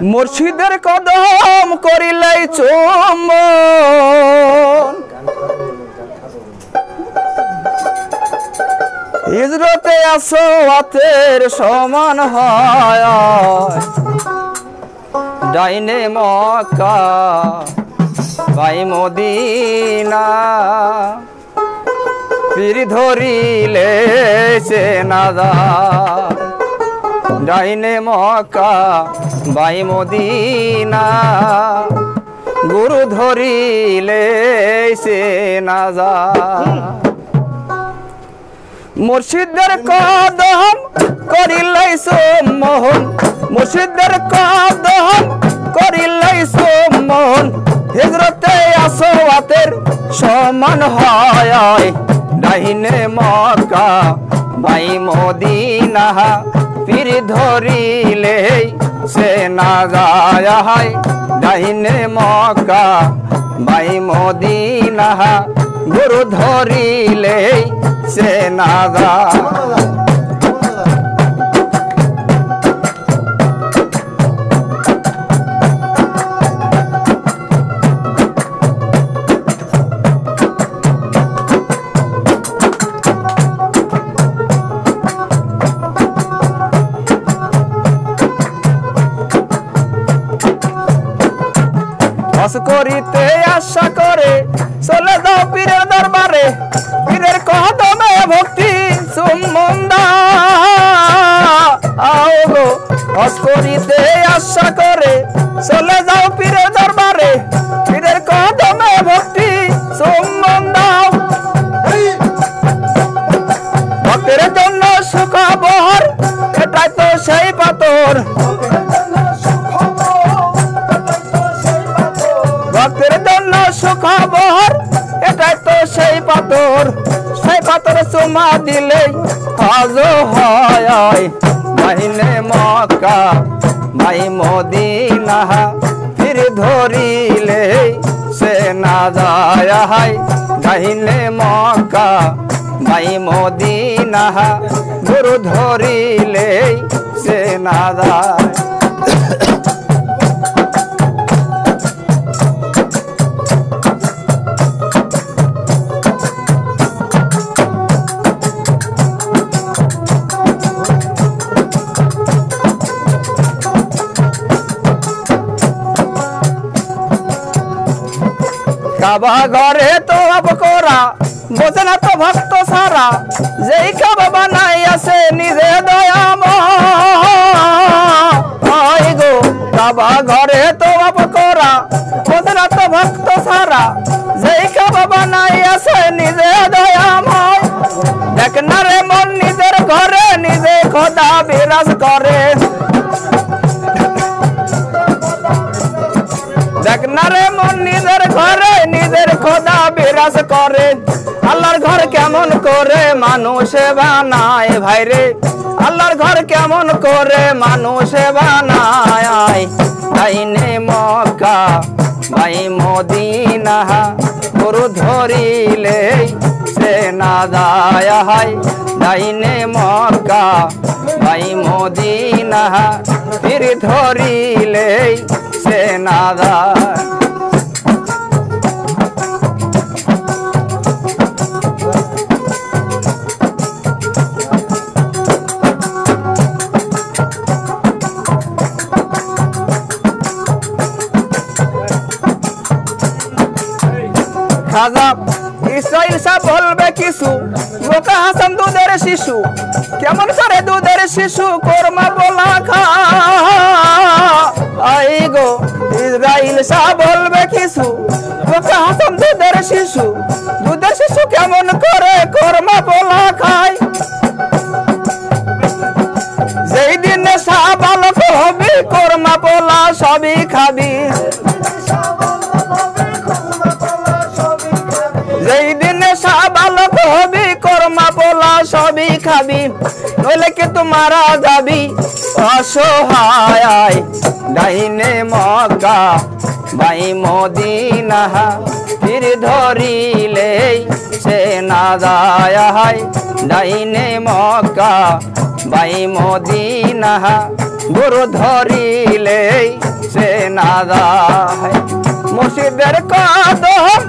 মুর্শিদের কদম করিলাই চুম্বন হিজরতে আসো হাতের সমান হয় ডাইনে মক্কা বাই মদিনা পীর ধরিলে সে নাদা ডাইনে মক্কা বাই মদিনা গুরু ধরিলে সে নাজা মুর্শিদের কদম করিলাই সম্মোহন মুর্শিদের কদম করিলাই সম্মোহন হিজরতে আসো হাতের সমান হয় ডাইনে মক্কা বাই মদিনা পীর ধরিলে সে না যায় ডাইনে মক্কা বাই মদিনা গুরু ধরিলে সে না যায় করিতে আশা করে চলে যাও পীরের দরবারে পীরের কদমে ভক্তি সুমন্দা আও গো হস করিতে আশা করে চলে যাও পীরের দরবারে পীরের কদমে ভক্তি সুমন্দা ভক্তের জন্য সুখবর এটাই তো সেই পাথর ভক্তের জন্য সুখবর এটাই তো সেই পাথর চুমা দিলে হাজ হয় ডাইনে মক্কা বাই মদিনা পীর ধরিলে সে না যায় ডাইনে মক্কা বাই মদিনা গুরু ধরিলে সে না যায় কাবা ঘরে তো করা বোঝে না তো ভক্ত সারা যেই কাবা বানাই আছে নিজে দয়াময় গো কাবা ঘরে তো করা বোঝে না তো ভক্ত সারা যেই কাবা বানাই আছে নিজে দয়াময় দেখ না রে মন নিজের ঘরে নিজে খোদা বিরাজ করে দেখ না রে মন নিজের ঘরে নিজের খোদা বিরাজ করে আল্লাহর ঘর কেমন করে মানুষে বানায় ভাই রে আল্লাহর ঘর কেমন করে মানুষে বানায় ডাইনে মক্কা বাই মদিনা গুরু ধরিলে সে না যায় ডাইনে মক্কা বাই মদিনা পীর ধরিলে সে না যায় খাজা ইসরাইল সাহেব বলবে কিছু বোকা হাসান দুধের শিশু কেমন করে দুধের শিশু কোরমা বলা খাই গো ইসরাইল সাহেব বলবে কিছু বোকা হাসান দুধের শিশু কেমন করে কোরমা বলা খায় যেই দিনে সাবালক হবি কোরমা বলা সবই খাবি যেই দিনে সাবালক হবি কোরমা বলা সবই খাবি নইলে কি তোমারা যাবি অসহায় ডাইনে মক্কা বাই মদিনা পীর ধরিলে সে না যায় ডাইনে মক্কা বাই মদিনা গুরু ধরিলে না যায় মুর্শিদের কদম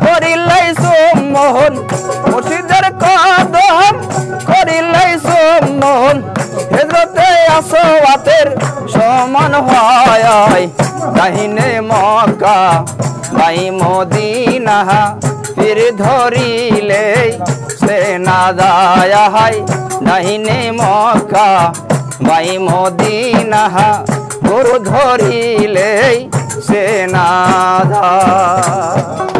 করিলাই সম্মোহন মুর্শিদের কদম করিলাই সম্মোহন হিজরতে আসওয়াতের সমান হয় দাহিনে মক্কা বাই মদিনা পীর ধরিলে সে না যায় হায় দাহিনে মক্কা বাই মদিনা গুরু ধরিলে সে না যায়।